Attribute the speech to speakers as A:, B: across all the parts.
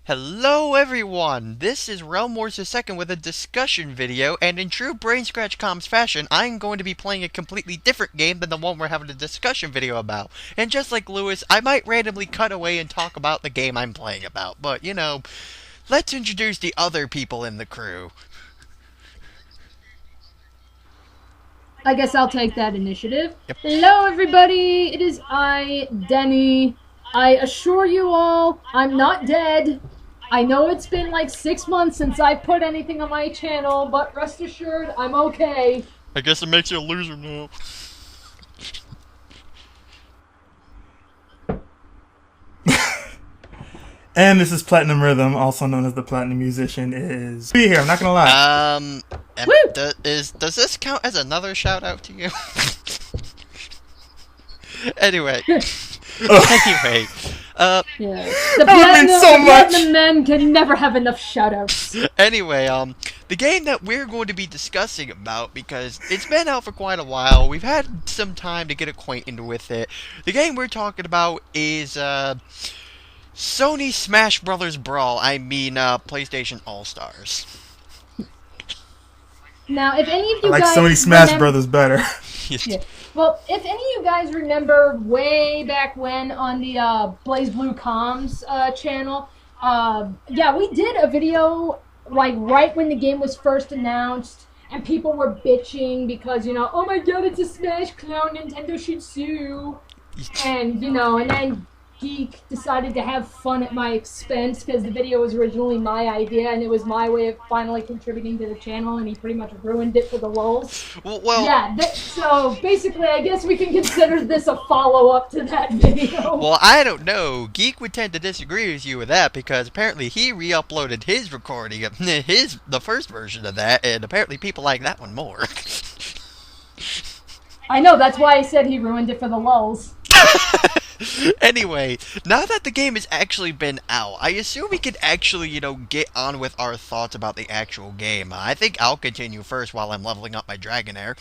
A: Hello everyone, this is Realm Wars II with a discussion video, and in true Brain Scratch Comms fashion, I'm going to be playing a completely different game than the one we're having a discussion video about. And just like Lewis, I might randomly cut away and talk about the game I'm playing about, but let's introduce the other people in the crew.
B: I guess I'll take that initiative.
A: Yep.
B: Hello, everybody. It is I, Denny. I assure you all, I'm not dead. I know it's been like 6 months since I put anything on my channel, but rest assured, I'm okay.
A: I guess it makes you a loser now.
C: And this is Platnimrythum, also known as the Platinum Musician, is be here. I'm not gonna lie.
A: Does this count as another shout out to you? Anyway. Anyway.
B: Yeah.
C: So much.
B: Platinum men can never have enough shoutouts.
A: Anyway, the game that we're going to be discussing about, because it's been out for quite a while, we've had some time to get acquainted with it. The game we're talking about is, Sony Smash Brothers Brawl. I mean, PlayStation All-Stars.
B: Now, if any of
C: I
B: you
C: like
B: guys
C: Sony Smash Brothers better.
B: Yeah. Well, if any of you guys remember way back when on the Blaze Blue Comms channel, yeah, we did a video like right when the game was first announced, and people were bitching because, oh my god, it's a Smash clone, Nintendo should sue. And, and then Geek decided to have fun at my expense because the video was originally my idea and it was my way of finally contributing to the channel, and he pretty much ruined it for the lulz.
A: Well,
B: yeah, so basically I guess we can consider this a follow-up to that video.
A: Well, I don't know. Geek would tend to disagree with you with that because apparently he re-uploaded his recording of the first version of that, and apparently people like that one more.
B: I know, that's why I said he ruined it for the lulz.
A: Anyway, now that the game has actually been out, I assume we could actually, get on with our thoughts about the actual game. I think I'll continue first while I'm leveling up my Dragonair.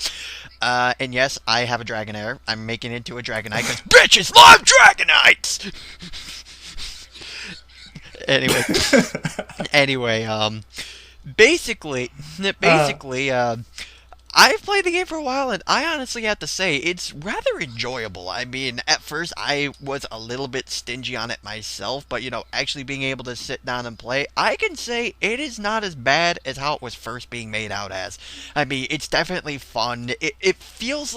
A: And yes, I have a Dragonair. I'm making it into a Dragonite because bitches love Dragonites! Anyway, basically, I've played the game for a while, and I honestly have to say, it's rather enjoyable. I mean, at first, I was a little bit stingy on it myself, but, actually being able to sit down and play, I can say it is not as bad as how it was first being made out as. I mean, it's definitely fun. It feels...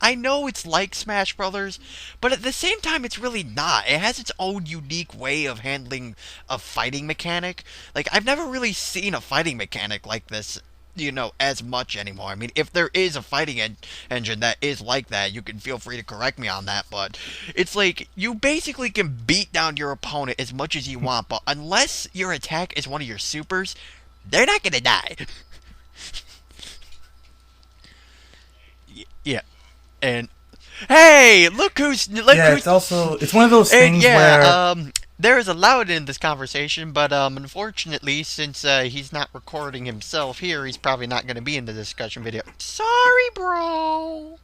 A: I know it's like Smash Brothers, but at the same time, it's really not. It has its own unique way of handling a fighting mechanic. Like, I've never really seen a fighting mechanic like this as much anymore. I mean, if there is a fighting engine that is like that, you can feel free to correct me on that, but it's like, you basically can beat down your opponent as much as you want, but unless your attack is one of your supers, they're not gonna die. Yeah. And, hey, look who's...
C: It's one of those things where...
A: there is a loud in this conversation, but unfortunately, since he's not recording himself here, he's probably not going to be in the discussion video. Sorry, bro.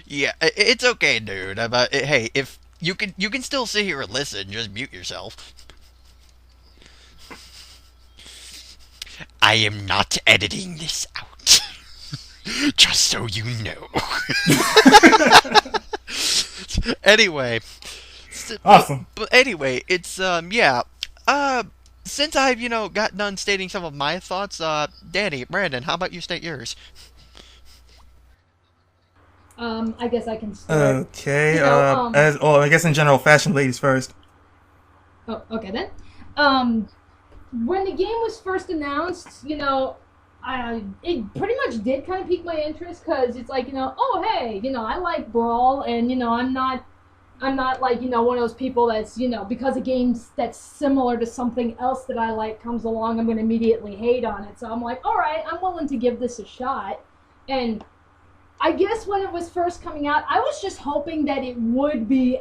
A: Yeah, it's okay, dude. But hey, if you can still sit here and listen, just mute yourself. I am not editing this out. Just so you know. Anyway.
C: Awesome.
A: But anyway, it's, yeah. Since I've, got done stating some of my thoughts, Danny, Brandon, how about you state yours?
B: I guess I can start.
C: Okay, I guess in general fashion, ladies first.
B: Oh, okay then. When the game was first announced, it pretty much did kind of pique my interest because it's like, oh hey, I like Brawl, and I'm not like, one of those people that's, because a game that's similar to something else that I like comes along, I'm going to immediately hate on it. So I'm like, all right, I'm willing to give this a shot. And I guess when it was first coming out, I was just hoping that it would be,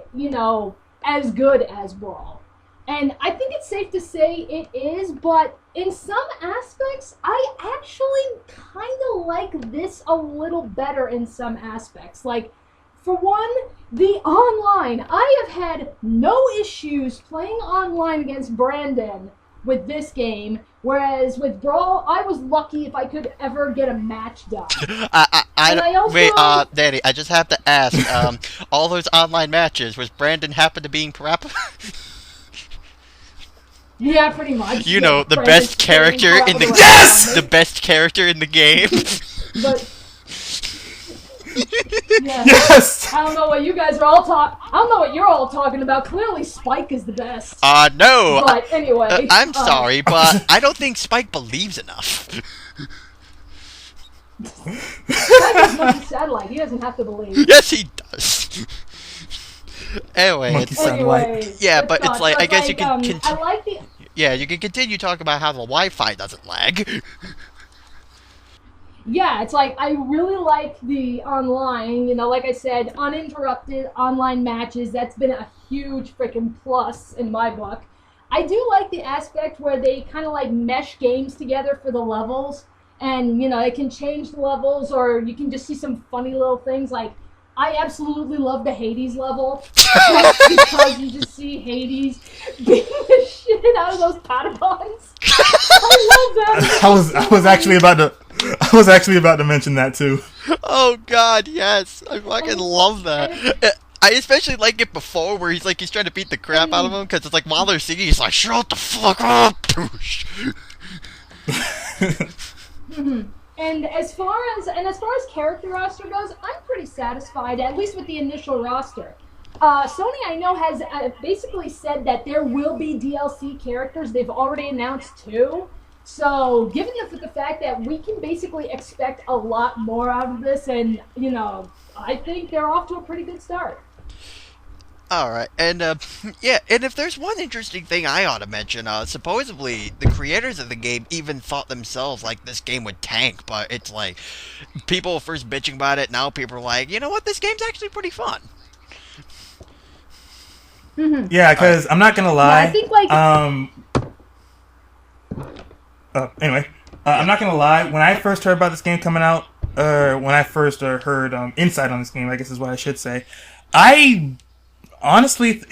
B: as good as Brawl. And I think it's safe to say it is, but in some aspects, I actually kind of like this a little better in some aspects. Like, For one, the online. I have had no issues playing online against Brandon with this game, whereas with Brawl, I was lucky if I could ever get a match done. And I also,
A: wait, Danny, I just have to ask, all those online matches, was Brandon happen to being Parappa?
B: yeah, pretty much.
A: You know, the
B: Brandon's
A: best character in the
C: Yes!
A: the best character in the game.
B: But yeah.
C: Yes!
B: I don't know what you guys are all I don't know what you're all talking about. Clearly, Spike is the best.
A: No.
B: But anyway,
A: I'm sorry, but I don't think Spike believes enough.
B: Spike is monkey satellite. He doesn't have to believe.
A: Yes, he does. Anyway,
C: Monkey
A: it's
C: satellite.
A: yeah, but it's like, I guess you can
B: I like the.
A: yeah, you can continue talking about how the Wi-Fi doesn't lag.
B: Yeah, it's like I really like the online, you know, like I said, uninterrupted online matches. That's been a huge freaking plus in my book. I do like the aspect where they kind of like mesh games together for the levels, and you know, it can change the levels, or you can just see some funny little things. Like, I absolutely love the Hades level just because you just see Hades beating the shit out of those Patapons. I love that.
C: I was actually about to mention that too.
A: Oh God, yes, I fucking love that. I especially like it before, where he's trying to beat the crap out of him, because it's like while they're singing, he's like, "Shut the fuck up!"
B: And as far as character roster goes, I'm pretty satisfied, at least with the initial roster. Sony, I know, has basically said that there will be DLC characters. They've already announced 2. So, given the fact that we can basically expect a lot more out of this, and, you know, I think they're off to a pretty good start.
A: Alright, and yeah, and if there's one interesting thing I ought to mention, supposedly the creators of the game even thought themselves like this game would tank, but it's like, people were first bitching about it, now people are like, you know what, this game's actually pretty fun.
B: Mm-hmm.
C: Yeah, because I'm not gonna lie.
B: Yeah, I think, like...
C: Anyway, I'm not gonna lie. When I first heard about this game coming out, when I first heard insight on this game, I guess is what I should say, I honestly,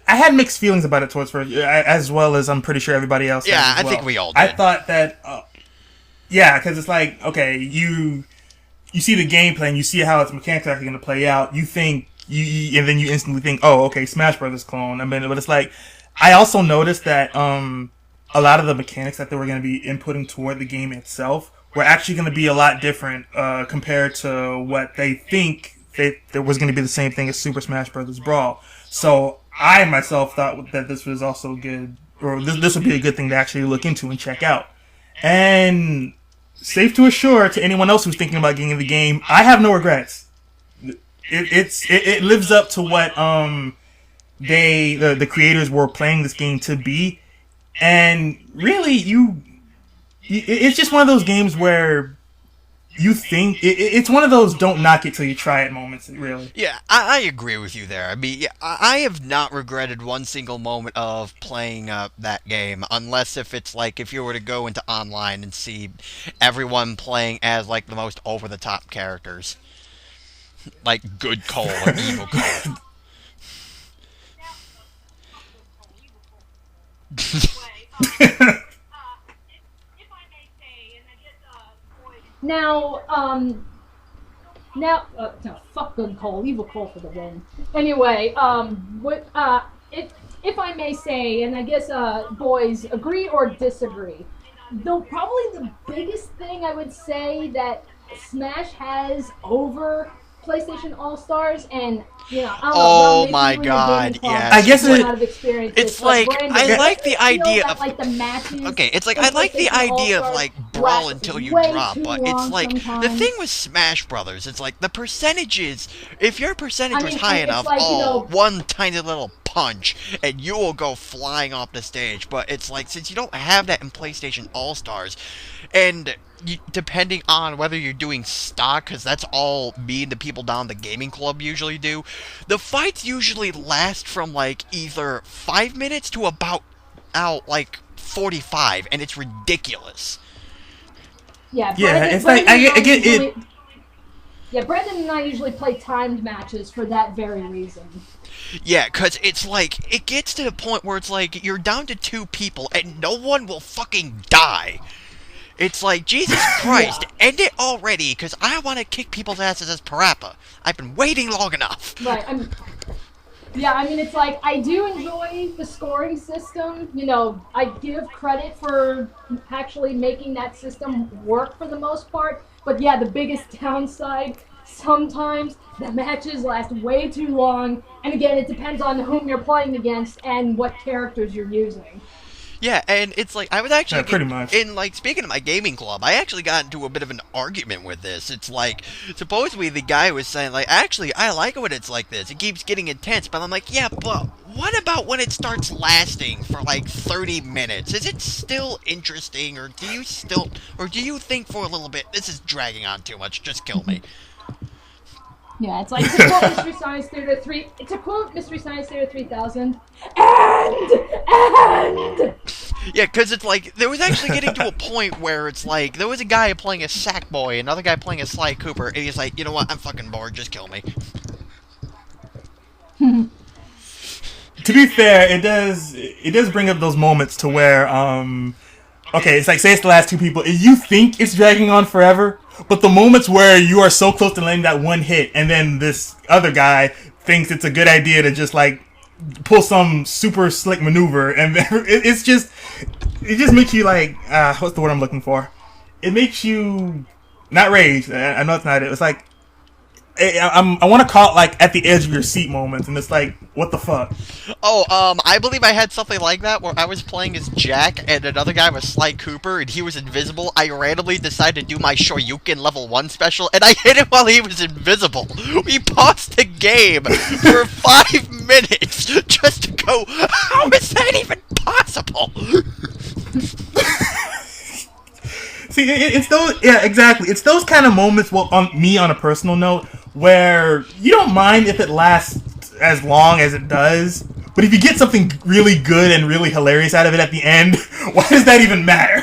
C: I had mixed feelings about it towards first, as well as I'm pretty sure everybody else.
A: Yeah,
C: has as
A: I
C: well.
A: think we all did.
C: I thought that, yeah, because it's like, okay, you see the gameplay and you see how its mechanics are going to play out. You think and then you instantly think, oh, okay, Smash Brothers clone. I mean, but it's like, I also noticed that a lot of the mechanics that they were going to be inputting toward the game itself were actually going to be a lot different compared to what they think that was going to be the same thing as Super Smash Bros. Brawl. So I myself thought that this was also good, or this would be a good thing to actually look into and check out. And safe to assure to anyone else who's thinking about getting the game, I have no regrets. It lives up to what the creators were playing this game to be, and really it's just one of those games where you think it's one of those don't knock it till you try it moments, really.
A: Yeah, I agree with you there. I mean, yeah, I have not regretted one single moment of playing that game, unless if it's like if you were to go into online and see everyone playing as like the most over-the-top characters. Like Good Cole or Evil Cole.
B: Now, no, fuck Good Cole, Evil Cole for the win. Anyway, if I may say, and I guess, boys, agree or disagree, though probably the biggest thing I would say that Smash has over PlayStation All-Stars, and you know, I don't
A: oh
B: know,
A: my god, yes.
C: I guess
A: it's like, I like the idea of
B: like the matches.
A: Okay, it's like I like the idea of like brawl until you drop, but it's like the thing with Smash Brothers, it's like the percentages. If your percentage was high enough,
B: like, you know,
A: one tiny little punch and you will go flying off the stage. But it's like, since you don't have that in PlayStation All Stars, and depending on whether you're doing stock, because that's all me and the people down the gaming club usually do, the fights usually last from like either 5 minutes to about like 45, and it's ridiculous.
B: Yeah,
C: it's like I get it.
B: Yeah, Brandon and I usually play timed matches for that very reason.
A: Yeah, because it's like, it gets to the point where it's like, you're down to 2 people and no one will fucking die. It's like, Jesus Christ,
B: Yeah.
A: end it already, because I want to kick people's asses as Parappa. I've been waiting long enough.
B: Right. Yeah, I mean, it's like, I do enjoy the scoring system. You know, I give credit for actually making that system work for the most part. But yeah, the biggest downside, sometimes the matches last way too long. And again, it depends on whom you're playing against and what characters you're using.
A: Yeah, and it's like, I was actually,
C: pretty much.
A: in, like, speaking of my gaming club, I actually got into a bit of an argument with this. It's like, supposedly the guy was saying, like, actually, I like it when it's like this. It keeps getting intense, but I'm like, yeah, but what about when it starts lasting for, like, 30 minutes? Is it still interesting, or do you think for a little bit, this is dragging on too much, just kill me?
B: Yeah, it's like, to quote Mystery Science Theater 3, to quote Mystery Science Theater 3000, and!
A: Yeah, because it's like, there was actually getting to a point where it's like, there was a guy playing a Sackboy, another guy playing a Sly Cooper, and he's like, you know what, I'm fucking bored, just kill me.
C: To be fair, it does bring up those moments to where, okay, it's like, say it's the last 2 people, and you think it's dragging on forever, but the moments where you are so close to landing that one hit, and then this other guy thinks it's a good idea to just, like, pull some super slick maneuver, and then it just makes you, like, what's the word I'm looking for? It makes you, not rage, I know it's not it, it's like, I want to call it, like, at the edge of your seat moments, and it's like, what the fuck?
A: Oh, I believe I had something like that where I was playing as Jack and another guy was Sly Cooper and he was invisible. I randomly decided to do my Shoryuken level 1 special and I hit him while he was invisible. We paused the game for 5 minutes just to go, how is that even possible?
C: See, it's those, yeah, exactly. It's those kind of moments, well, on a personal note, where you don't mind if it lasts as long as it does, but if you get something really good and really hilarious out of it at the end, why does that even matter?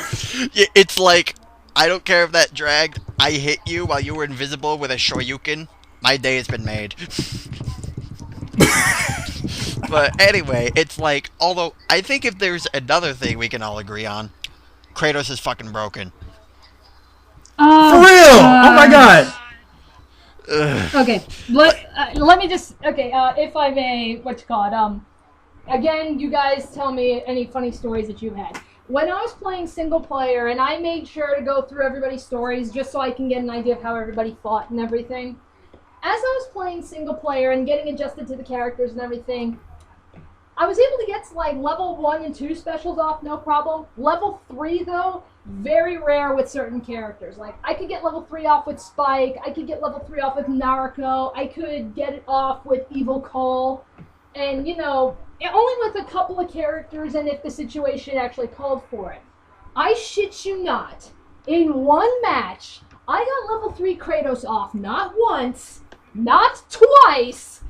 A: It's like, I don't care if that dragged, I hit you while you were invisible with a Shoryuken, my day has been made. But anyway, it's like, although, I think if there's another thing we can all agree on, Kratos is fucking broken.
C: For real! Oh my god!
B: Okay, let me just, if I may, again, you guys tell me any funny stories that you've had. When I was playing single player, and I made sure to go through everybody's stories just so I can get an idea of how everybody fought and everything, as I was playing single player and getting adjusted to the characters and everything, I was able to get to, like, level 1 and 2 specials off, no problem. Level 3, though, very rare with certain characters. Like, I could get level 3 off with Spike, I could get level 3 off with Naruto, I could get it off with Evil Cole, and, you know, only with a couple of characters and if the situation actually called for it. I shit you not, in one match, I got level 3 Kratos off not once, not twice,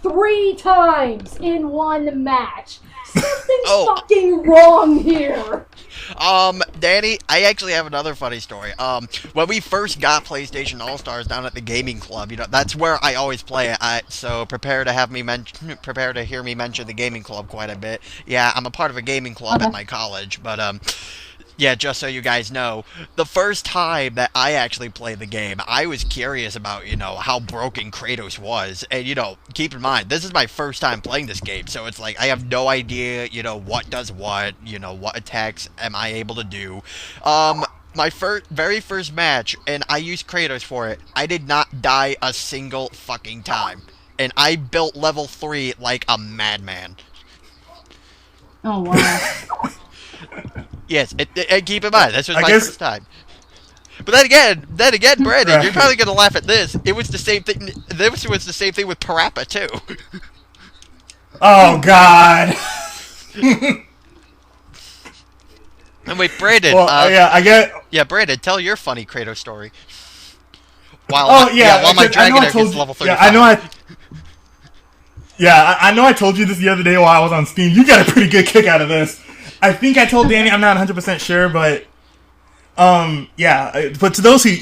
B: 3 times in one match. Something's fucking wrong here.
A: Danny, I actually have another funny story. When we first got PlayStation All-Stars down at the gaming club, you know, that's where I always play it. So prepare to hear me mention the gaming club quite a bit. Yeah, I'm a part of a gaming club at my college, but, yeah, just so you guys know, the first time that I actually played the game, I was curious about, you know, how broken Kratos was. And, you know, keep in mind, this is my first time playing this game, so it's like, I have no idea, you know, what does what, you know, what attacks am I able to do. My very first match, and I used Kratos for it, I did not die a single fucking time. And I built level 3 like a madman.
B: Oh, wow.
A: Yes, and keep in mind, this was my first time. But then again, Brandon, you're probably gonna laugh at this. It was the same thing. This was the same thing with Parappa too.
C: Oh God.
A: And wait, Brandon.
C: Well, yeah, I get.
A: Yeah, Brandon, tell your funny Kratos story.
C: While
A: my Dragonair gets level 35.
C: I know I told you this the other day while I was on Steam. You got a pretty good kick out of this. I think I told Danny, I'm not 100% sure, but but to those who,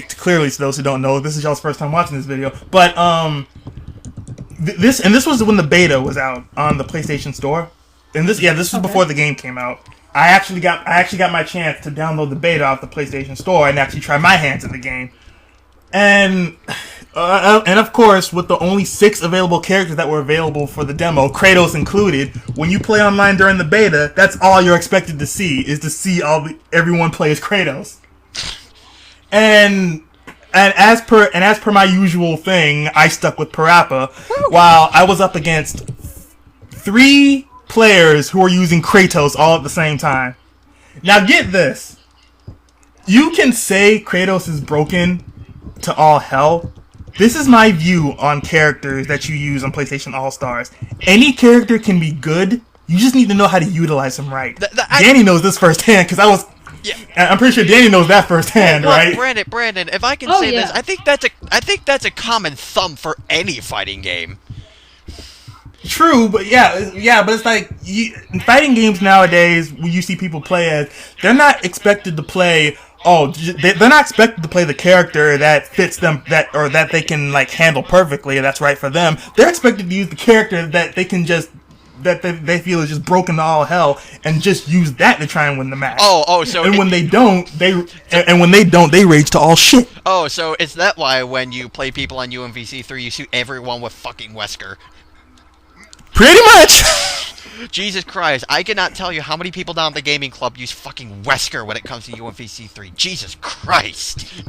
C: clearly to those who don't know, this is y'all's first time watching this video. But this was when the beta was out on the PlayStation Store, and this was before the game came out. I actually got my chance to download the beta off the PlayStation Store and actually try my hands at the game. And of course, with the only 6 available characters that were available for the demo, Kratos included, when you play online during the beta, that's all you're expected to see, is to see everyone play as Kratos. And as per my usual thing, I stuck with Parappa, while I was up against 3 players who are using Kratos all at the same time. Now get this. You can say Kratos is broken to all hell. This is my view on characters that you use on PlayStation All-Stars. Any character can be good. You just need to know how to utilize them right. Danny knows this firsthand, because I'm pretty sure Danny knows that firsthand, right?
A: Brandon, if I can say this, I think that's a common thumb for any fighting game.
C: True, but but it's like in fighting games nowadays, when you see people play as, they're not expected to play. They're not expected to play the character that fits them, that they can like handle perfectly. That's right for them. They're expected to use the character that they can just they feel is just broken to all hell, and just use that to try and win the match. When they don't, they rage to all shit.
A: Oh, so is that why when you play people on UMVC3, you shoot everyone with fucking Wesker?
C: Pretty much.
A: Jesus Christ, I cannot tell you how many people down at the gaming club use fucking Wesker when it comes to UMVC3. Jesus Christ.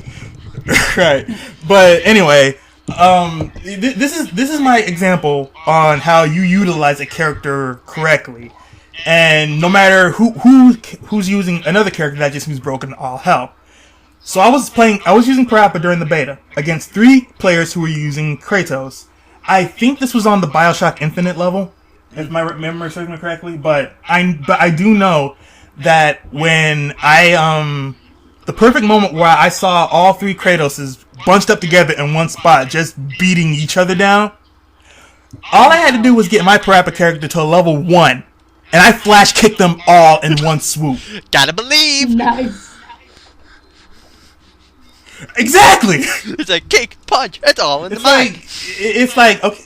C: Right. But anyway, this is my example on how you utilize a character correctly. And no matter who's using another character, that just means broken to all hell. So I was using Parappa during the beta against 3 players who were using Kratos. I think this was on the BioShock Infinite level, if my memory serves me correctly. But I do know that when the perfect moment where I saw all 3 Kratoses bunched up together in one spot, just beating each other down, all I had to do was get my Parappa character to a level 1, and I flash kicked them all in one swoop.
A: Gotta believe.
B: Nice.
C: Exactly.
A: It's like kick, punch. It's all in the mind.
C: It's like okay.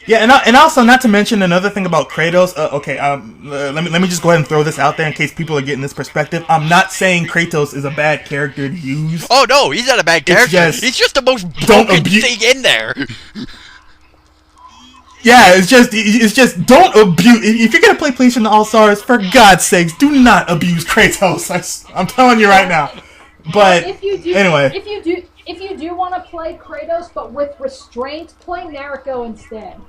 C: Yeah, and also not to mention another thing about Kratos. Let me just go ahead and throw this out there in case people are getting this perspective. I'm not saying Kratos is a bad character to use.
A: Oh no, he's not a bad character. He's just the most broken thing in there.
C: Yeah, it's just don't abuse. If you're gonna play PlayStation All-Stars, for God's sakes, do not abuse Kratos. I'm telling you right now. But
B: if you do want to play Kratos but with restraint, play Naruto instead.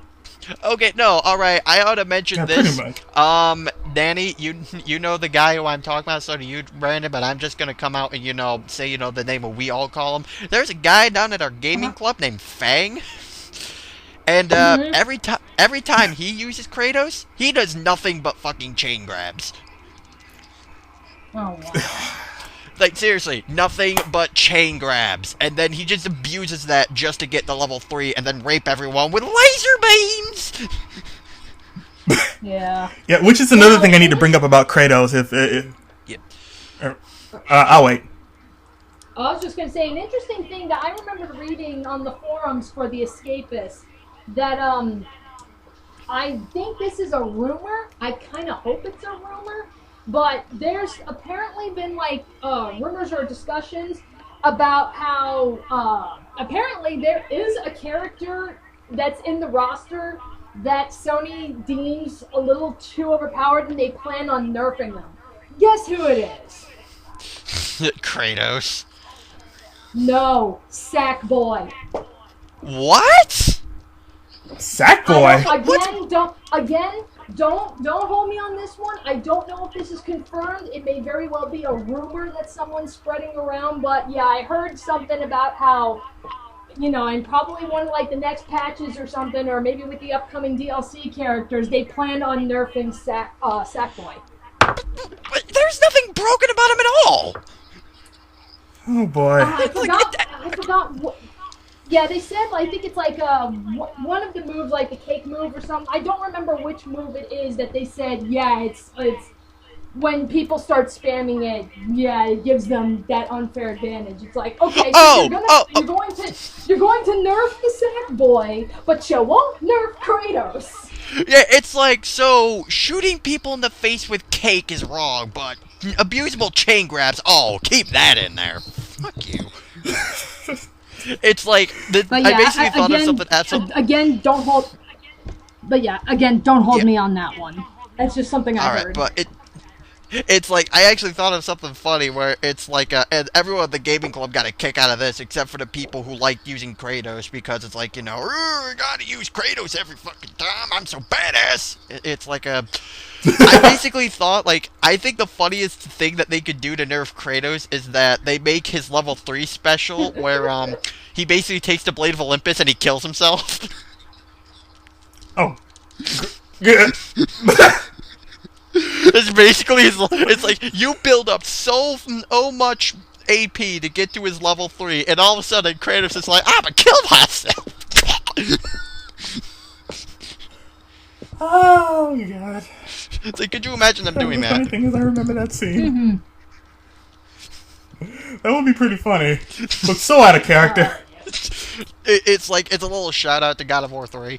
A: Okay, no, alright, I ought to mention this.
C: Pretty much.
A: Danny, you know the guy who I'm talking about, so do you, Brandon, but I'm just gonna come out and, say, the name of we all call him. There's a guy down at our gaming club named Fang. And, every time he uses Kratos, he does nothing but fucking chain grabs.
B: Oh, wow.
A: Like, seriously, nothing but chain grabs. And then he just abuses that just to get to level 3 and then rape everyone with laser beams!
B: Yeah.
C: Yeah, which is another thing I need to bring up about Kratos. I'll wait.
B: I was just going to say, an interesting thing that I remember reading on the forums for The Escapist, that, I think this is a rumor. I kind of hope it's a rumor. But there's apparently been, rumors or discussions about how, apparently there is a character that's in the roster that Sony deems a little too overpowered and they plan on nerfing them. Guess who it is?
A: Kratos.
B: No, Sackboy.
A: What?
C: Sackboy?
B: Don't hold me on this one. I don't know if this is confirmed. It may very well be a rumor that someone's spreading around, but yeah, I heard something about how, and probably one of the next patches or something, or maybe with the upcoming DLC characters, they plan on nerfing Sackboy.
A: But there's nothing broken about him at all.
C: Oh boy.
B: I forgot what. Yeah, they said, I think it's one of the moves, like the cake move or something. I don't remember which move it is that they said, yeah, when people start spamming it, yeah, it gives them that unfair advantage. It's like, okay, so you're going to nerf the Sack Boy, but you won't nerf Kratos.
A: Yeah, it's like, so shooting people in the face with cake is wrong, but abusable chain grabs, oh, keep that in there. Fuck you. It's like, I basically thought of something.
B: Again, don't hold. But yeah, again, don't hold me on that one. That's just something I heard.
A: Alright, but it's like, I actually thought of something funny where it's like, and everyone at the gaming club got a kick out of this, except for the people who like using Kratos, because it's like, I gotta use Kratos every fucking time, I'm so badass! It's like I basically thought, like, I think the funniest thing that they could do to nerf Kratos is that they make his level 3 special, where, he basically takes the Blade of Olympus and he kills himself.
C: Oh. Good.
A: It's basically it's like you build up so much AP to get to his level 3, and all of a sudden Kratos is like, I'm gonna kill myself.
C: Oh my god!
A: It's like, could you imagine them doing that?
C: The funny thing is, I remember that scene. That would be pretty funny, but so out of character.
A: It's like, it's a little shout out to God of War 3.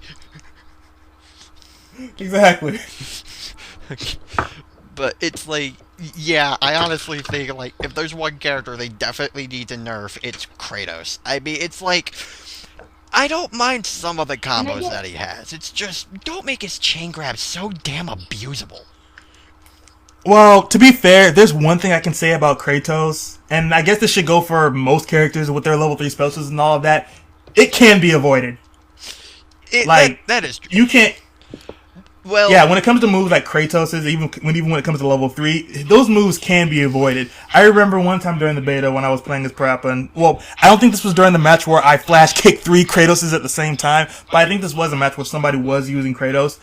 C: Exactly.
A: But it's like, yeah, I honestly think, like, if there's one character they definitely need to nerf, it's Kratos. I mean, it's like, I don't mind some of the combos that he has. It's just, don't make his chain grab so damn abusable.
C: Well, to be fair, there's one thing I can say about Kratos, and I guess this should go for most characters with their level 3 specials and all of that. It can be avoided.
A: That is true.
C: You can't...
A: Well,
C: yeah, when it comes to moves like Kratos's, even when it comes to level 3, those moves can be avoided. I remember one time during the beta when I was playing as Parappa, and, well, I don't think this was during the match where I flash kicked 3 Kratoses at the same time, but I think this was a match where somebody was using Kratos.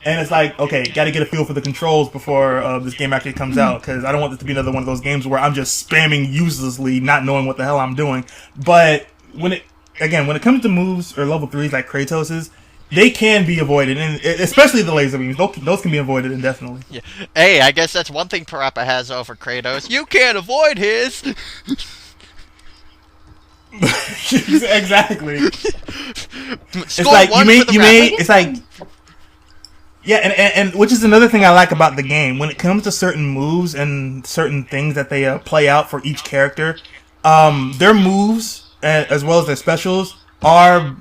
C: And it's like, okay, gotta get a feel for the controls before this game actually comes out, because I don't want this to be another one of those games where I'm just spamming uselessly, not knowing what the hell I'm doing. But when it comes to moves or level 3s like Kratos's, they can be avoided, and especially the laser beams. Those can be avoided indefinitely.
A: Yeah. Hey, I guess that's one thing Parappa has over Kratos. You can't avoid his!
C: Exactly. It's like, it's like... Yeah, and which is another thing I like about the game. When it comes to certain moves and certain things that they play out for each character, their moves, as well as their specials, are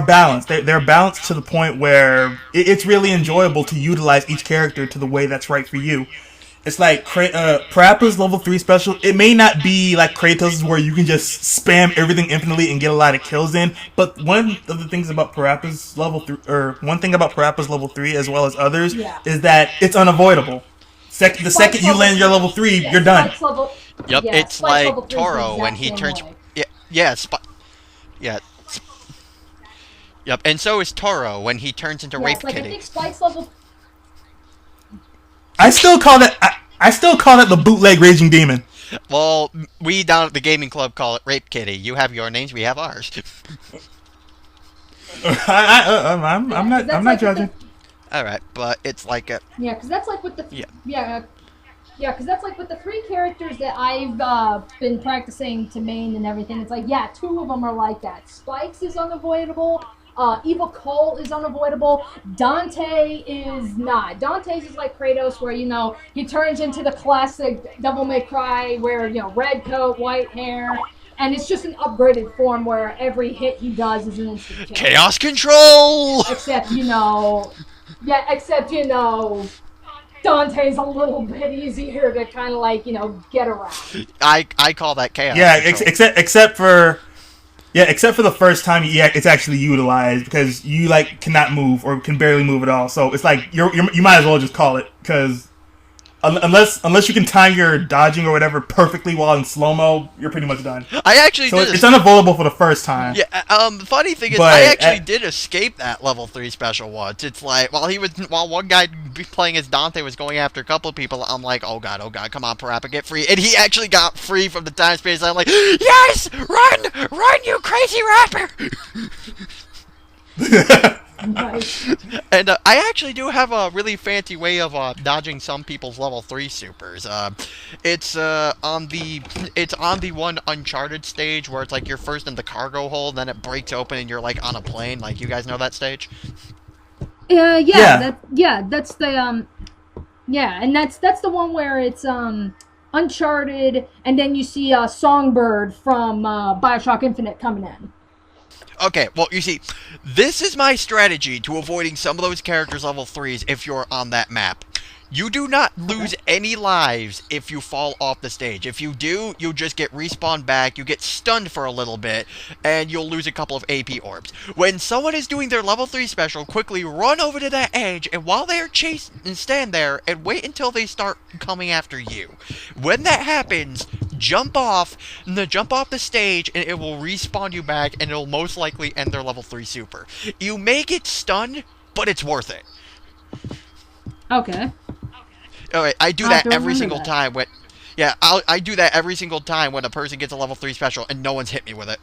C: balanced. They're balanced to the point where it's really enjoyable to utilize each character to the way that's right for you. It's like Parappa's level 3 special. It may not be like Kratos' where you can just spam everything infinitely and get a lot of kills in. But one of the things about Parappa's level 3, or one thing about Parappa's level 3 as well as others, is that it's unavoidable. The second you land your level 3, you're done.
A: Yep, it's like Toro when he turns. Yep, and so is Toro when he turns into Rape
B: like,
A: Kitty.
B: I think Spike's level.
C: I still call that the bootleg Raging Demon.
A: Well, we down at the gaming club call it Rape Kitty. You have your names, we have ours.
C: I'm not judging.
A: All right, but it's like a
B: because that's like with the because that's like with the 3 characters that I've been practicing to main and everything. It's like 2 of them are like that. Spikes is unavoidable. Evil Cole is unavoidable. Dante is not. Dante's is like Kratos, where he turns into the classic Devil May Cry, where red coat, white hair, and it's just an upgraded form where every hit he does is an instant kill.
A: Chaos Control.
B: Except Dante's a little bit easier to kind of get around.
A: I call that chaos.
C: Yeah, except for the first time, it's actually utilized because you cannot move or can barely move at all. So it's like you might as well just call it, because unless you can time your dodging or whatever perfectly while in slow mo, you're pretty much done.
A: I actually
C: it's unavoidable for the first time.
A: Yeah. The funny thing is, I actually did escape that level 3 special once. It's like while one guy playing as Dante was going after a couple of people, I'm like, oh god, come on, Parappa, get free, and he actually got free from the time space. I'm like, yes, run, you crazy rapper.
B: Nice.
A: And I actually do have a really fancy way of dodging some people's level 3 supers. It's it's on the one Uncharted stage where it's like you're first in the cargo hold, then it breaks open and you're like on a plane. Like, you guys know that stage?
C: Yeah.
B: That's the and that's the one where it's Uncharted, and then you see Songbird from Bioshock Infinite coming in.
A: Okay, well, you see, this is my strategy to avoiding some of those characters' level 3s if you're on that map. You do not lose any lives if you fall off the stage. If you do, you'll just get respawned back, you get stunned for a little bit, and you'll lose a couple of AP orbs. When someone is doing their level 3 special, quickly run over to that edge, and while they are chasing, and stand there, and wait until they start coming after you. When that happens, jump off the stage, and it will respawn you back, and it'll most likely end their level 3 super. You may get stunned, but it's worth it.
B: Okay.
A: Alright, I do
B: I'll
A: that
B: have to
A: every
B: remember
A: single
B: that.
A: time when... Yeah, I do that every single time when a person gets a level 3 special and no one's hit me with it.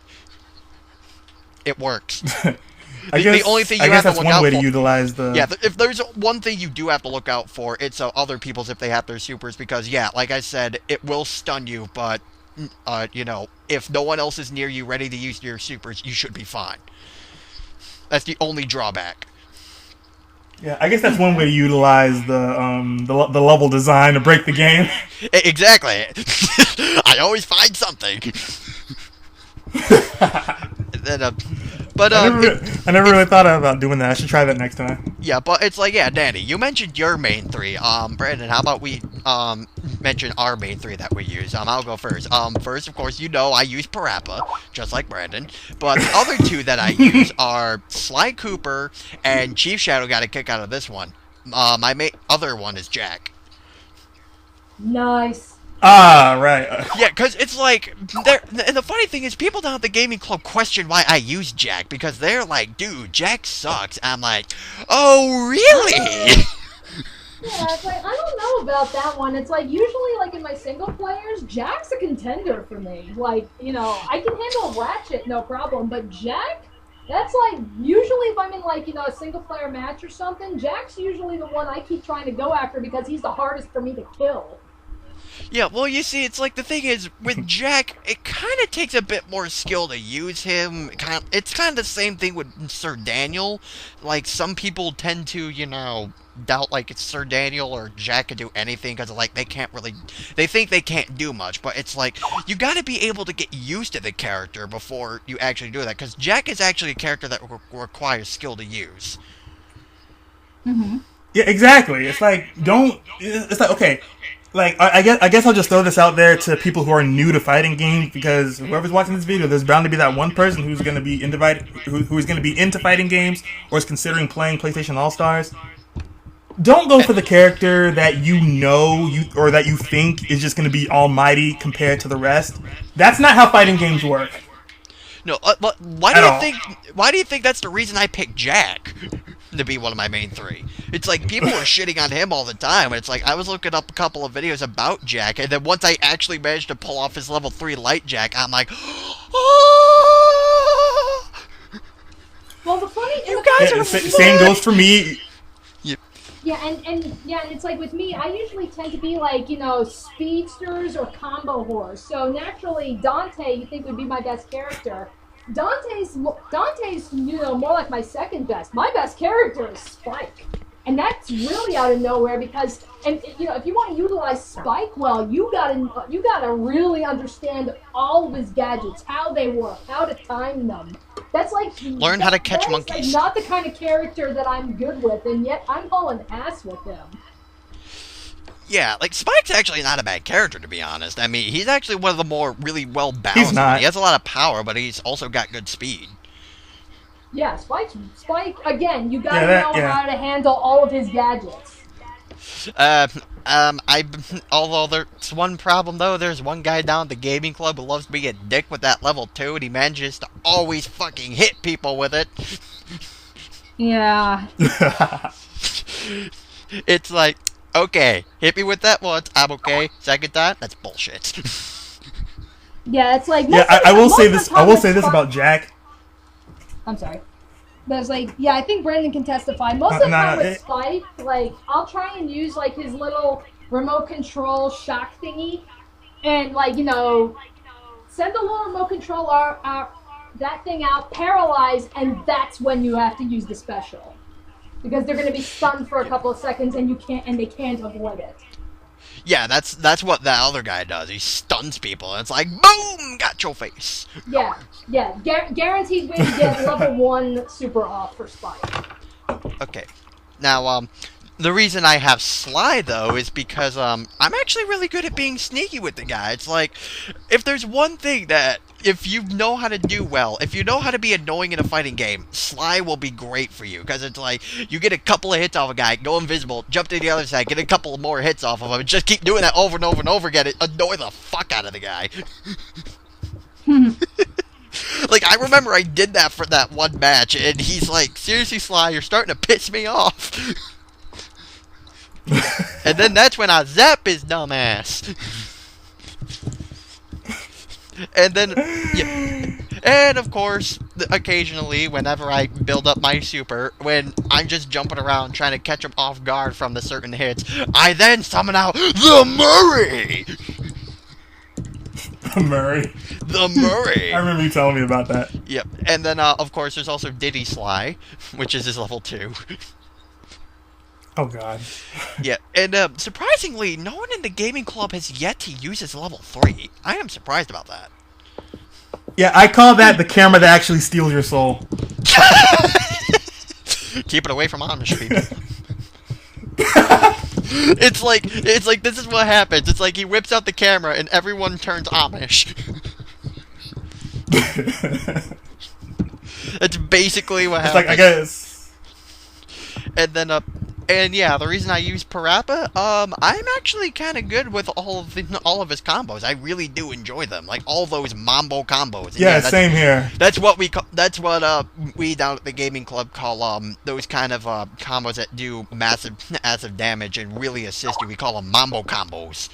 A: It works. The only thing you have to
C: that's
A: look
C: one
A: out
C: way
A: for...
C: to utilize the.
A: Yeah, if there's one thing you do have to look out for, it's other people's if they have their supers, because, yeah, like I said, it will stun you, but, you know, if no one else is near you ready to use your supers, you should be fine. That's the only drawback.
C: Yeah, I guess that's one way to utilize the level design to break the game.
A: Exactly. I always find something. Then, but
C: I never really thought about doing that. I should try that next time.
A: yeah, but it's like, yeah, Danny, you mentioned your main 3. Brandon, how about we mention our main 3 that we use? I'll go first. First, of course, you know I use Parappa, just like Brandon. But the other 2 that I use are Sly Cooper and Chief Shadow. Got a kick out of this one. My other one is Jack.
B: Nice.
C: Ah, right.
A: Yeah, because it's like, and the funny thing is, people down at the gaming club question why I use Jack, because they're like, dude, Jack sucks. I'm like, oh, really?
B: Yeah, it's like, I don't know about that one. It's like, usually, like, in my single players, Jack's a contender for me. Like, you know, I can handle Ratchet, no problem, but Jack, that's like, usually if I'm in, like, you know, a single player match or something, Jack's usually the one I keep trying to go after because he's the hardest for me to kill.
A: Yeah, well, you see, it's like, the thing is, with Jack, it kind of takes a bit more skill to use him. It's kind of the same thing with Sir Daniel. Like, some people tend to, you know, doubt, like, it's Sir Daniel or Jack can do anything, because, like, they think they can't do much, but it's like, you gotta be able to get used to the character before you actually do that, because Jack is actually a character that requires skill to use.
B: Mm-hmm.
C: Yeah, exactly. It's like It's like, okay. Like, I guess I'll just throw this out there to people who are new to fighting games, because whoever's watching this video, there's bound to be that one person who's going to be into fighting games or is considering playing PlayStation All Stars. Don't go for the character that or that you think is just going to be almighty compared to the rest. That's not how fighting games work.
A: No, why do you think that's the reason I picked Jack to be one of my main 3? It's like, people are shitting on him all the time, and it's like, I was looking up a couple of videos about Jack, and then once I actually managed to pull off his level 3 light Jack, I'm like, oh!
B: Well, the funny...
A: You guys are...
C: Same goes for me.
B: Yeah, and it's like with me, I usually tend to be like, you know, speedsters or combo horse. So naturally, Dante, you think would be my best character. Dante's, you know, more like my second best. My best character is Spike. And that's really out of nowhere because, and you know, if you want to utilize Spike well, you gotta really understand all of his gadgets, how they work, how to time them. That's like
A: learn how to catch monkeys.
B: Like not the kind of character that I'm good with, and yet I'm hauling ass with him.
A: Yeah, like, Spike's actually not a bad character, to be honest. I mean, he's actually one of the more really well-balanced
C: He's not.
A: ones. He has a lot of power, but he's also got good speed.
B: Yeah, Spike, again, you gotta know how to handle all of his gadgets.
A: Although there's one problem, though. There's one guy down at the gaming club who loves being a dick with that level 2, and he manages to always fucking hit people with it.
B: Yeah.
A: It's like, okay, hit me with that once, I'm okay. Second time, that's bullshit.
B: Yeah, it's like...
C: Yeah, I will say this about Jack.
B: I'm sorry. But it's like, yeah, I think Brandon can testify. Most of the time with
C: it,
B: Spike, like, I'll try and use, like, his little remote control shock thingy and, like, send a little remote control that thing out, paralyze, and that's when you have to use the special. Because they're going to be stunned for a couple of seconds and they can't avoid it.
A: Yeah, that's what that other guy does. He stuns people, and it's like, boom, got your face.
B: Yeah. Guaranteed way to get level 1 super off for Spike.
A: Okay. Now, the reason I have Sly, though, is because, I'm actually really good at being sneaky with the guy. It's like, if there's one thing that, if you know how to do well, if you know how to be annoying in a fighting game, Sly will be great for you. Because it's like, you get a couple of hits off a guy, go invisible, jump to the other side, get a couple of more hits off of him, and just keep doing that over and over and over again. It annoy the fuck out of the guy. Like, I remember I did that for that one match, and he's like, seriously, Sly, you're starting to piss me off. And then that's when I zap his dumb ass. And then, yeah. And of course, occasionally, whenever I build up my super, when I'm just jumping around trying to catch him off guard from the certain hits, I then summon out the Murray!
C: Murray.
A: The Murray!
C: I remember you telling me about that.
A: Yep. And then, of course, there's also Diddy Sly, which is his level 2.
C: Oh, God.
A: Yeah, and surprisingly, no one in the gaming club has yet to use his level 3. I am surprised about that.
C: Yeah, I call that the camera that actually steals your soul.
A: Keep it away from Amish people. It's like this is what happens. It's like he whips out the camera and everyone turns Amish. That's basically what happens.
C: It's like, I guess.
A: And then and yeah, the reason I use Parappa, I'm actually kind of good with all of his combos. I really do enjoy them, like all those mambo combos. And
C: yeah, same here.
A: That's what we down at the gaming club call those kind of combos that do massive damage and really assist you. We call them mambo combos.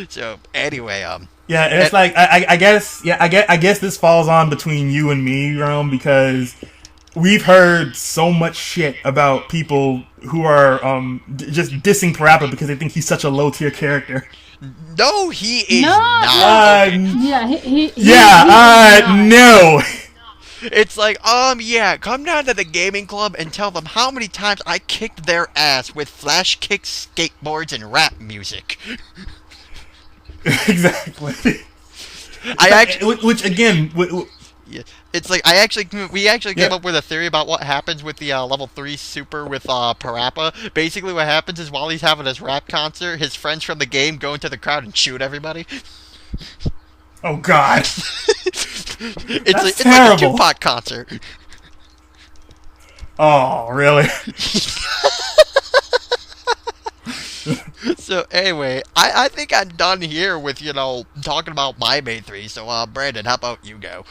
A: So anyway,
C: yeah, it's like I guess this falls on between you and me, Rome, because we've heard so much shit about people who are just dissing Parappa because they think he's such a low tier character.
A: No, he is
B: No.
A: not. Okay.
C: No.
A: It's like, yeah, come down to the gaming club and tell them how many times I kicked their ass with flash kicks, skateboards, and rap music.
C: Exactly. Which again,
A: yeah, it's like we actually came up with a theory about what happens with the level 3 super with Parappa. Basically, what happens is while he's having his rap concert, his friends from the game go into the crowd and shoot everybody.
C: Oh God.
A: It's like a Tupac concert.
C: Oh, really?
A: So anyway, I think I'm done here with talking about my main 3. So Brandon, how about you go?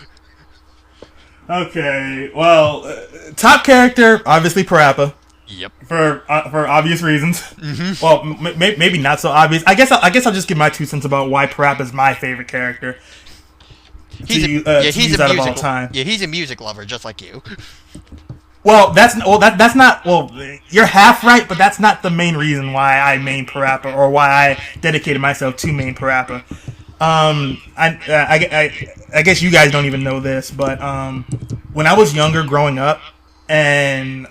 C: Okay, well, top character obviously Parappa.
A: Yep.
C: For obvious reasons.
A: Mm-hmm.
C: Well, maybe not so obvious. I guess I'll just give my 2 cents about why Parappa is my favorite character.
A: He's a music lover just like you.
C: Well, that's not. Well, you're half right, but that's not the main reason why I main Parappa or why I dedicated myself to main Parappa. I guess you guys don't even know this, but when I was younger, growing up, and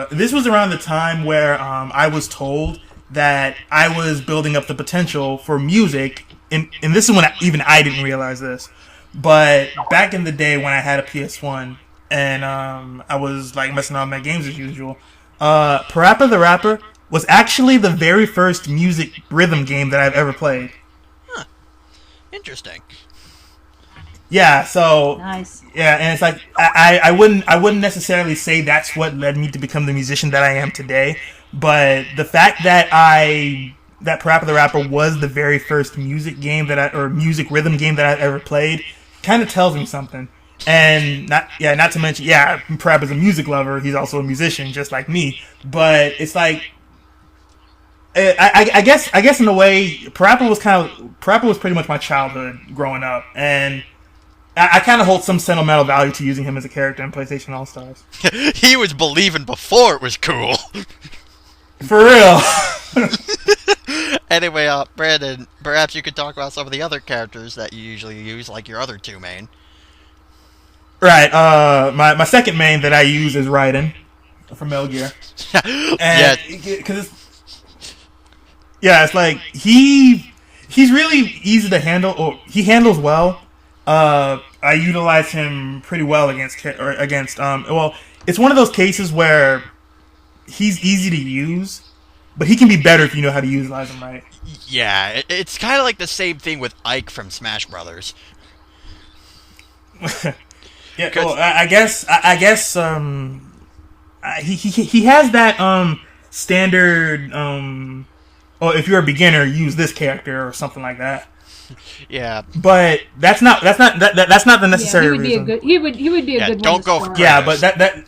C: this was around the time where I was told that I was building up the potential for music, and this is when I didn't realize this, but back in the day when I had a PS1 and I was like messing around with my games as usual, Parappa the Rapper was actually the very first music rhythm game that I've ever played.
A: Huh. Interesting.
C: Yeah, so
B: nice.
C: Yeah, and it's like I wouldn't necessarily say that's what led me to become the musician that I am today, but the fact that Parappa the Rapper was the very first music rhythm game that I've ever played kind of tells me something. And not to mention, Parappa's a music lover. He's also a musician, just like me. But it's like, I guess in a way, Parappa was pretty much my childhood growing up, and I kind of hold some sentimental value to using him as a character in PlayStation All Stars.
A: He was believing before it was cool.
C: For real.
A: Anyway, Brandon, perhaps you could talk about some of the other characters that you usually use, like your other two main.
C: Right. My second main that I use is Raiden from Metal Gear,
A: Yeah,
C: and because it's like he's really easy to handle. Or he handles well. I utilize him pretty well against. Well, it's one of those cases where he's easy to use, but he can be better if you know how to utilize him right.
A: yeah, it's kind of like the same thing with Ike from Smash Brothers.
C: Yeah, well, I guess he has that standard well, if you're a beginner, use this character or something like that.
A: Yeah,
C: But that's not the necessary reason.
B: He would be a
A: Yeah,
B: good
A: don't
B: one
A: go
B: to
A: for
B: start.
C: Yeah, but that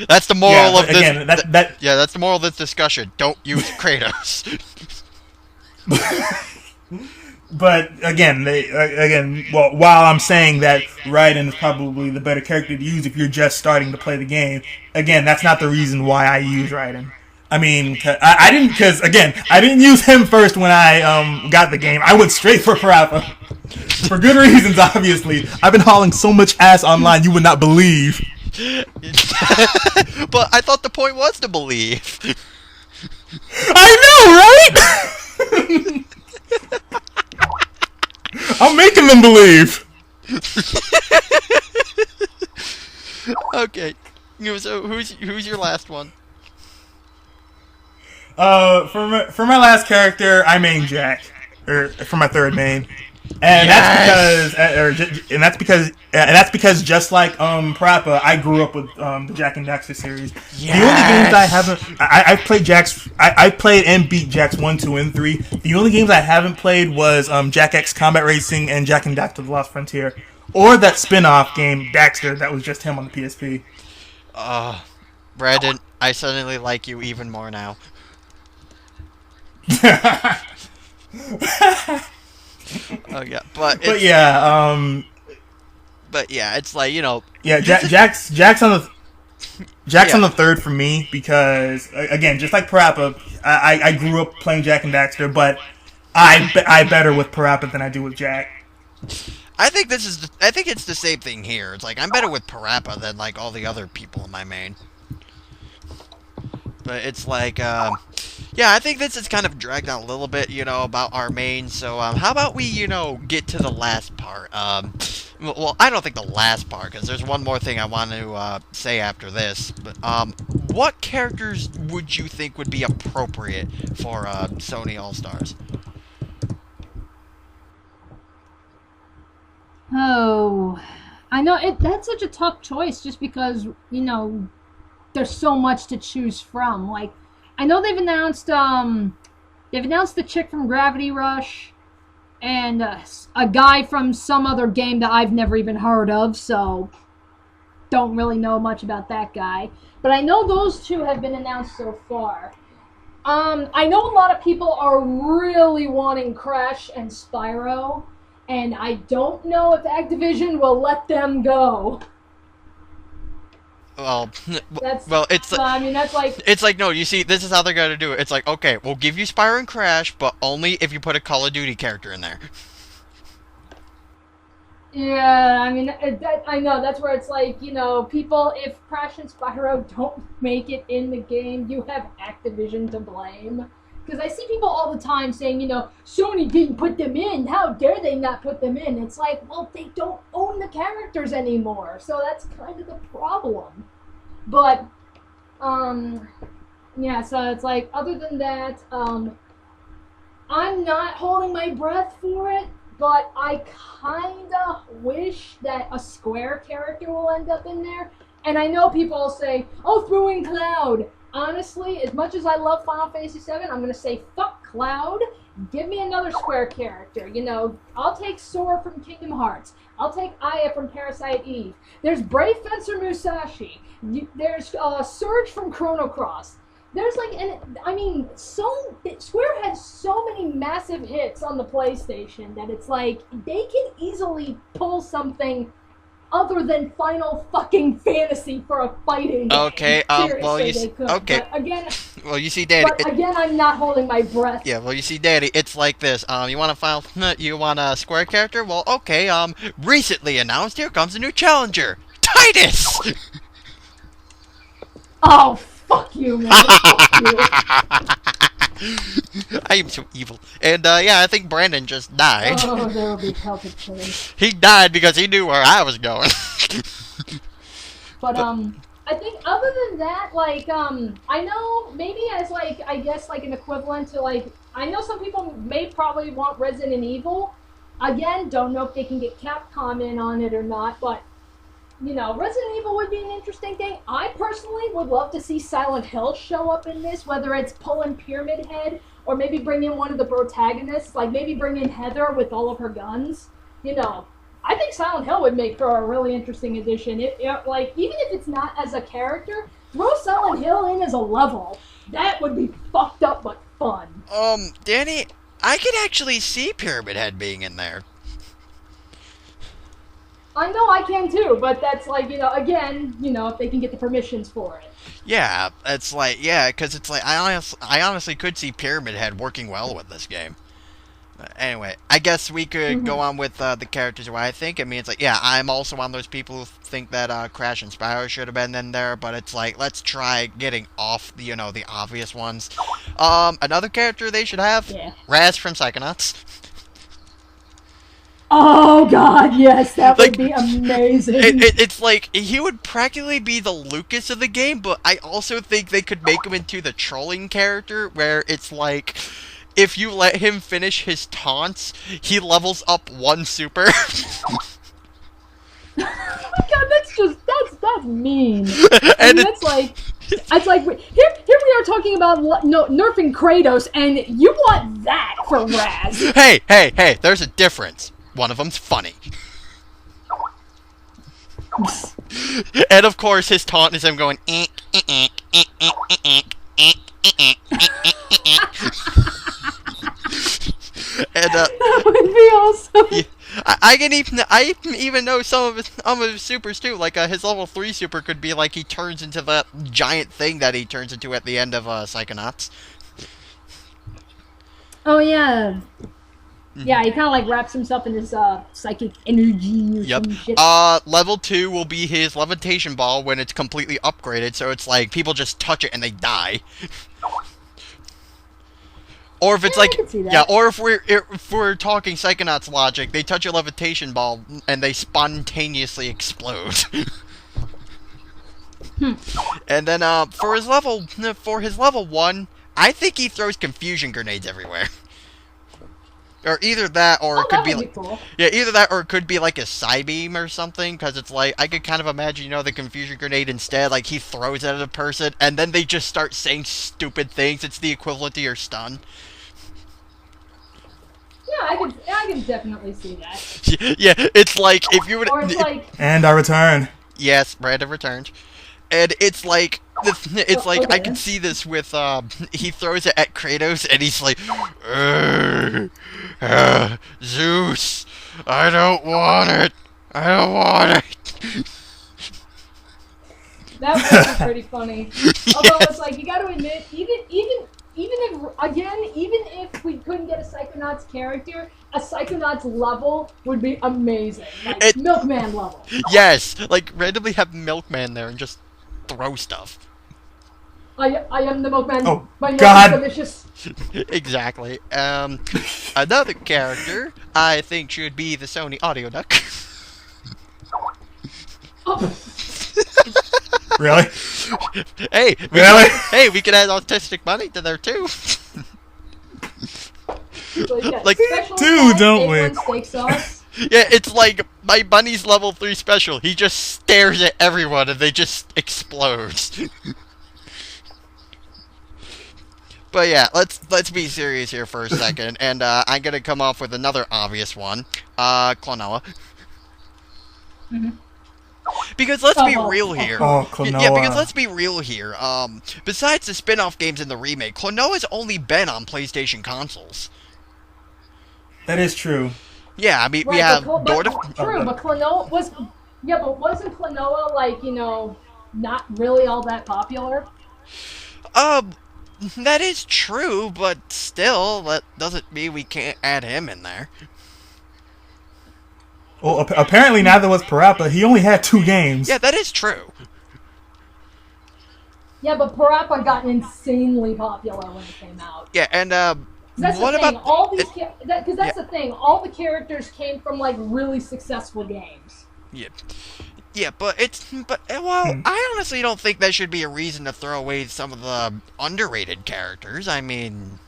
A: that's the moral of this.
C: again that
A: Yeah, that's the moral of this discussion. Don't use Kratos.
C: But again, while I'm saying that Raiden is probably the better character to use if you're just starting to play the game, again, that's not the reason why I use Raiden. I mean, I didn't use him first when I got the game. I went straight for Parappa. For good reasons, obviously. I've been hauling so much ass online you would not believe.
A: But I thought the point was to believe.
C: I know, right? I'm making them believe.
A: Okay, so who's your last one?
C: For my last character, I main Jack, or for my third main, and that's because just like Parappa, I grew up with the Jak and Daxter series.
A: Yes.
C: The only games I haven't, I've played Jack's, I played and beat Jack's 1, 2, and 3. The only games I haven't played was Jak X Combat Racing and Jak and Daxter: The Lost Frontier, or that spin-off game Daxter that was just him on the PSP.
A: Brandon, I suddenly like you even more now. Oh yeah, but
C: yeah,
A: it's like, you know.
C: Yeah, Jack's on the third for me because again, just like Parappa, I grew up playing Jak and Daxter, but I better with Parappa than I do with Jak.
A: I think it's the same thing here. It's like I'm better with Parappa than like all the other people in my main. But it's like, yeah, I think this is kind of dragged out a little bit, you know, about our main. So, how about we, you know, get to the last part? Well, I don't think the last part, because there's one more thing I want to say after this. But, what characters would you think would be appropriate for Sony All-Stars?
B: Oh, I know that's such a tough choice, just because, you know, there's so much to choose from. Like, I know they've announced the chick from Gravity Rush and a guy from some other game that I've never even heard of, so don't really know much about that guy. But I know those two have been announced so far. I know a lot of people are really wanting Crash and Spyro, and I don't know if Activision will let them go.
A: Well,
B: That's like
A: it's like, no, you see, this is how they're gonna do it. It's like, okay, we'll give you Spyro and Crash, but only if you put a Call of Duty character in there.
B: Yeah, I mean, I know, that's where it's like, you know, people, if Crash and Spyro don't make it in the game, you have Activision to blame. Because I see people all the time saying, you know, Sony didn't put them in, how dare they not put them in? It's like, well, they don't own the characters anymore, so that's kind of the problem. But, yeah, so it's like, other than that, I'm not holding my breath for it, but I kinda wish that a Square character will end up in there. And I know people say, oh, throw in Cloud. Honestly, as much as I love Final Fantasy VII, I'm going to say, fuck Cloud. Give me another Square character. You know, I'll take Sora from Kingdom Hearts. I'll take Aya from Parasite Eve. There's Brave Fencer Musashi. There's Surge from Chrono Cross. there's like, and I mean, Square has so many massive hits on the PlayStation that it's like they can easily pull something other than Final fucking Fantasy for a fighting game.
A: Okay, well,
B: Seriously, they could.
A: okay.
B: But again,
A: Well, you see, Daddy.
B: I'm not holding my breath.
A: Yeah, well, you see, Daddy, it's like this. You want you want a Square character? Well, okay. Recently announced. Here comes a new challenger, Titus.
B: Oh, fuck you, man. Fuck you.
A: I am so evil. And yeah, I think Brandon just died.
B: Oh, there will be Celtic change.
A: He died because he knew where I was going.
B: But I think other than that, like I know maybe as like I guess like an equivalent to like I know some people may probably want Resident Evil. Again, don't know if they can get Capcom in on it or not, but you know, Resident Evil would be an interesting thing. I personally would love to see Silent Hill show up in this, whether it's pulling Pyramid Head or maybe bring in one of the protagonists, like maybe bring in Heather with all of her guns. You know, I think Silent Hill would make for a really interesting addition. Like, even if it's not as a character, throw Silent Hill in as a level. That would be fucked up but fun.
A: Danny, I could actually see Pyramid Head being in there.
B: I know I can too, but that's like, you know, again, you know, if they can get the permissions for it.
A: Yeah, it's like, yeah, because it's like, I honestly could see Pyramid Head working well with this game. Anyway, I guess we could go on with the characters. What I think, I mean, it's like, yeah, I'm also one of those people who think that Crash and Spyro should have been in there, but it's like, let's try getting off, the obvious ones. Another character they should have, Raz from Psychonauts.
B: Oh god, yes, that would be amazing.
A: It's like, he would practically be the Lucas of the game, but I also think they could make him into the trolling character, where it's like, if you let him finish his taunts, he levels up one super.
B: Oh my god, that's mean.
A: And
B: that's like, it's like, here we are talking about nerfing Kratos, and you want that for Raz.
A: Hey, there's a difference. One of them's funny. And of course, his taunt is him going, and
B: that would be awesome.
A: Yeah, I even know some of his supers too. Like his level 3 super could be like he turns into that giant thing that he turns into at the end of Psychonauts.
B: Oh yeah. Yeah, he kind of like wraps himself in this psychic energy or some shit.
A: Level 2 will be his levitation ball when it's completely upgraded, so it's like people just touch it and they die. Or if it's or if we're talking Psychonauts logic, they touch a levitation ball and they spontaneously explode. And then for his level 1, I think he throws confusion grenades everywhere. Or either that, or it could be like,
B: cool.
A: Yeah, either that, or it could be like a Psybeam or something, because it's like, I could kind of imagine, the confusion grenade instead, like, he throws it at a person, and then they just start saying stupid things. It's the equivalent to your stun.
B: Yeah, I can definitely see that.
A: Yeah, it's like, if you would...
B: Or it's like...
C: And I return.
A: Yes, Brandon returned. And it's like,
B: okay.
A: I can see this with, he throws it at Kratos, and he's like, Zeus, I don't want it.
B: That was pretty funny. Although it's like, you gotta admit, even if we couldn't get a Psychonauts character, a Psychonauts level would be amazing. Like, Milkman level.
A: Yes, like, randomly have Milkman there and just throw stuff.
B: I am the Milkman.
C: Oh,
B: My milk
C: God.
B: is delicious.
A: Exactly. Another character I think should be the Sony Audio Duck.
B: Oh.
C: Really?
A: Hey, we could add Autistic Bunny to there too.
B: So you got
A: Like,
B: special
C: dude,
B: attack,
C: don't
B: A1
C: we?
B: steak sauce.
A: Yeah, it's like my bunny's level 3 special. He just stares at everyone and they just explode. But yeah, let's be serious here for a second, and I'm gonna come off with another obvious one. Clonella. Because let's be real
B: Of
A: here.
C: Oh,
B: course.
A: Yeah, because
C: Klonoa.
A: let's be real here. Besides the spin-off games in the remake, Klonoa has only been on PlayStation consoles.
C: That is true.
A: Yeah, I mean, we
B: Right,
A: have
B: but true,
C: Oh,
B: but Klonoa was, yeah, but wasn't Klonoa like, not really all that popular?
A: Um, that is true, but still, that doesn't mean we can't add him in there.
C: well, apparently neither was Parappa. He only had 2 games.
A: Yeah, that is true.
B: Yeah, but Parappa got insanely popular when it came out.
A: Yeah, and
B: That's
A: what
B: the thing.
A: about
B: All these,
A: it,
B: because that's the thing. All the characters came from like really successful games.
A: yeah. Yeah, but well, I honestly don't think that should be a reason to throw away some of the underrated characters. I mean,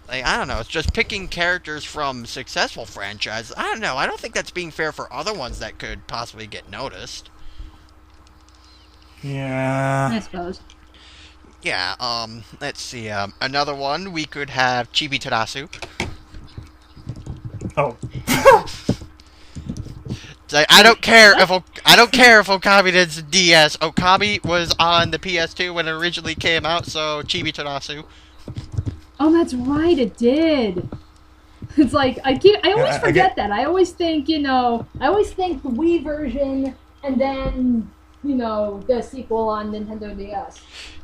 A: like, I don't know, it's just picking characters from successful franchises. I don't know, I don't think that's being fair for other ones that could possibly get noticed.
C: Yeah.
B: I suppose.
A: Yeah, let's see, another one, we could have Chibi Terasu.
C: Oh.
A: Like, I don't care if Okami did DS. Okami was on the PS2 when it originally came out, so Chibi Terasu.
B: Oh, that's right. It did. It's like I always forget that. I always think the Wii version and then the sequel on Nintendo DS.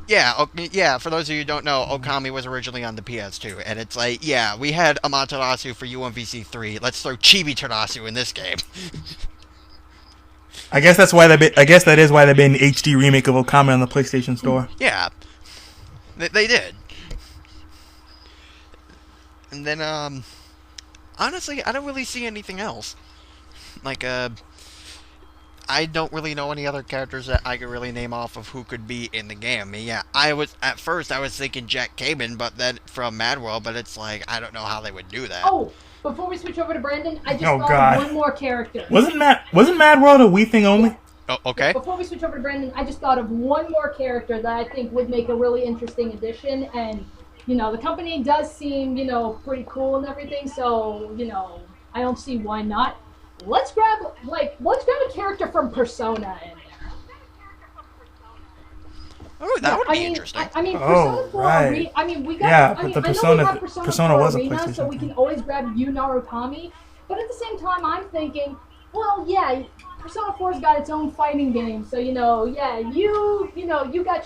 A: Yeah, for those of you who don't know, Okami was originally on the PS2, and it's like, yeah, we had Amaterasu for UMVC3, let's throw Chibi Terasu in this game.
C: I guess that is why they made an HD remake of Okami on the PlayStation Store.
A: Yeah, they did. And then, honestly, I don't really see anything else. Like, I don't really know any other characters that I could really name off of who could be in the game. I mean, yeah, at first I was thinking Jack Kamen, but then from Mad World, but it's like, I don't know how they would do that.
B: Oh, before we switch over to Brandon, I just thought
C: God.
B: of one more character.
C: Wasn't Mad World a Wii thing only?
A: Oh, okay.
B: Before we switch over to Brandon, I just thought of one more character that I think would make a really interesting addition, and the company does seem pretty cool and everything, so I don't see why not. Let's grab a character from Persona in there.
A: Oh, that would be interesting.
B: I mean, Persona 4
C: right.
B: Arena. I mean, we got.
C: Yeah,
B: I mean,
C: but the
B: I know we
C: Persona-
B: have Persona
C: Persona
B: 4
C: was a
B: Arena, so
C: PlayStation
B: we
C: thing.
B: can always grab Yu Narukami. But at the same time, I'm thinking, well, yeah, Persona 4's got its own fighting game, so you got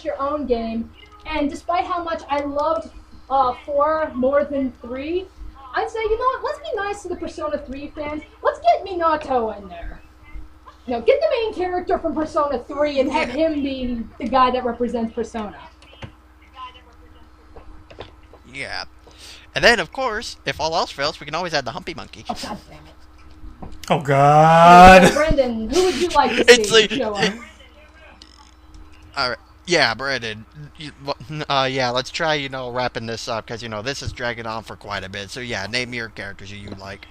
B: your own game. And despite how much I loved 4 more than 3, I'd say, let's be nice to the Persona 3 fans. Let's get Minato in there. Get the main character from Persona 3 and have him be the guy that represents Persona.
A: Yeah. And then, of course, if all else fails, we can always add the Humpy Monkey.
B: Oh, God damn it.
C: Oh God.
B: Brendan, who would you like to
A: It's
B: see
A: like-
B: show up?
A: Alright. Yeah, Brandon. Yeah, let's try, wrapping this up, because, this is dragging on for quite a bit. So, yeah, name your characters you like.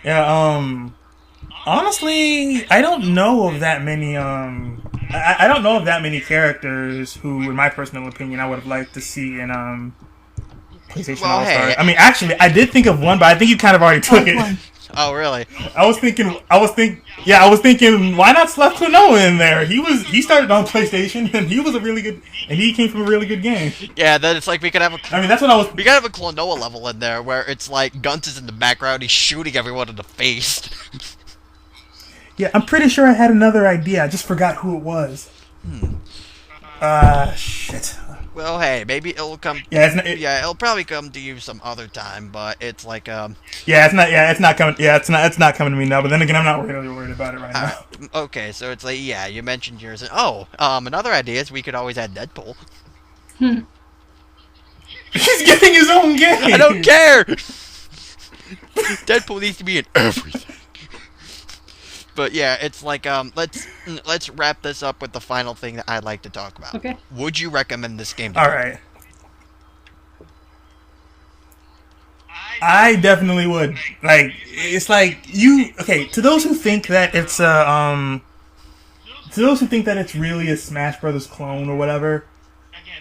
C: Yeah, honestly, I don't know of that many, I don't know of that many characters who, in my personal opinion, I would have liked to see in, PlayStation
A: Well,
C: All-Stars.
A: hey.
C: I mean, actually, I did think of one, but I think you kind of already took it.
B: One.
A: Oh, really?
C: I was thinking, why not slap Klonoa in there? He started on PlayStation, and he was and he came from a really good game.
A: Yeah, then it's like we could have
C: I mean, that's what I was.
A: we could have a Klonoa level in there where it's like Gunt is in the background, he's shooting everyone in the face.
C: Yeah, I'm pretty sure I had another idea. I just forgot who it was. Shit.
A: Well, hey, maybe it'll come.
C: Yeah, it's not.
A: It'll probably come to you some other time, but it's like
C: Yeah, it's not. Yeah, it's not coming. Yeah, it's not coming to me now. But then again, I'm not really worried about it right now.
A: okay, so it's like, yeah, you mentioned yours. And, another idea is we could always add Deadpool.
C: He's getting his own game.
A: I don't care. Deadpool needs to be in everything. But yeah, it's like let's wrap this up with the final thing that I'd like to talk about.
B: Okay.
A: Would you recommend this game to
C: All
A: people?
C: right. I definitely would. Like, it's like okay, to those who think that it's to those who think that it's really a Smash Brothers clone or whatever,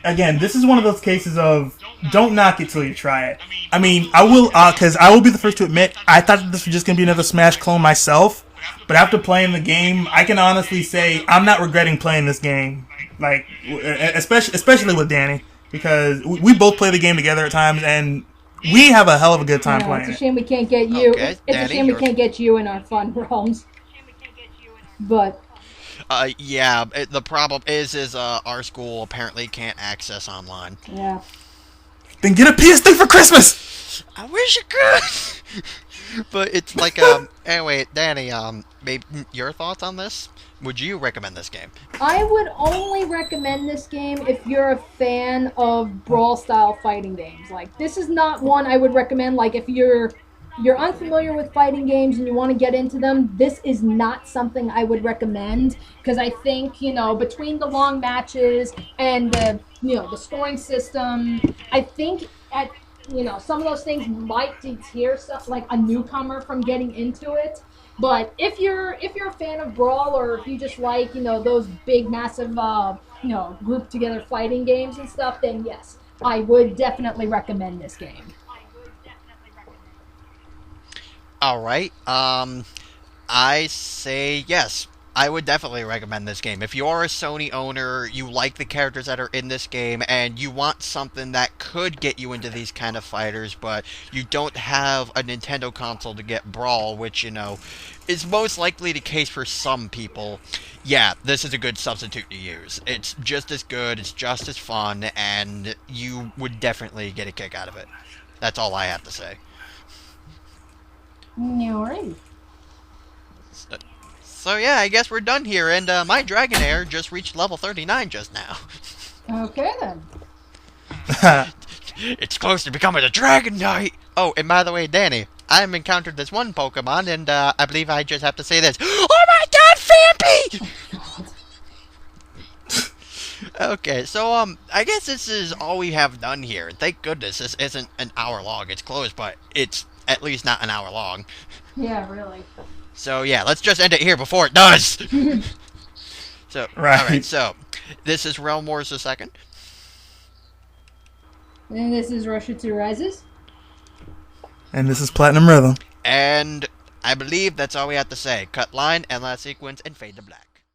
C: again, this is one of those cases of don't knock it till you try it. I mean, I will, because I will be the first to admit, I thought that this was just going to be another Smash clone myself. But after playing the game, I can honestly say I'm not regretting playing this game. Like, especially with Danny, because we both play the game together at times, and we have a hell of a good time playing
B: It's a shame we can't get you.
A: Okay,
B: it's
A: Danny,
B: a shame we can't get you in our fun realms. But
A: yeah, the problem is our school apparently can't access online.
B: yeah.
C: Then get a PS3 for Christmas.
A: I wish I could. But it's like, anyway, Danny, maybe your thoughts on this? Would you recommend this game?
B: I would only recommend this game if you're a fan of brawl-style fighting games. Like, this is not one I would recommend. Like, if you're unfamiliar with fighting games and you want to get into them, this is not something I would recommend. Because I think, between the long matches and the scoring system, I think some of those things might deter stuff like a newcomer from getting into it. But if you're a fan of Brawl, or if you just like those big massive group together fighting games and stuff, then yes, I would definitely recommend this game.
A: All right. I say yes. I would definitely recommend this game. If you're a Sony owner, you like the characters that are in this game, and you want something that could get you into these kind of fighters, but you don't have a Nintendo console to get Brawl, which, is most likely the case for some people, yeah, this is a good substitute to use. It's just as good, it's just as fun, and you would definitely get a kick out of it. That's all I have to say.
B: Alright.
A: So yeah, I guess we're done here, and my Dragonair just reached level 39 just now.
B: Okay then.
A: It's close to becoming a Dragon Knight! Oh, and by the way, Danny, I've encountered this one Pokemon, and I believe I just have to say this. Oh my god, Fampy! Okay, so, I guess this is all we have done here. Thank goodness this isn't an hour long. It's close, but it's at least not an hour long.
B: Yeah, really.
A: So, yeah, let's just end it here before it does! So,
C: Right.
A: alright, so, this is Realm Wars the Second.
B: And this is Roushutsurises.
C: And this is Platinum Rhythm.
A: And I believe that's all we have to say. Cut line, end last sequence, and fade to black.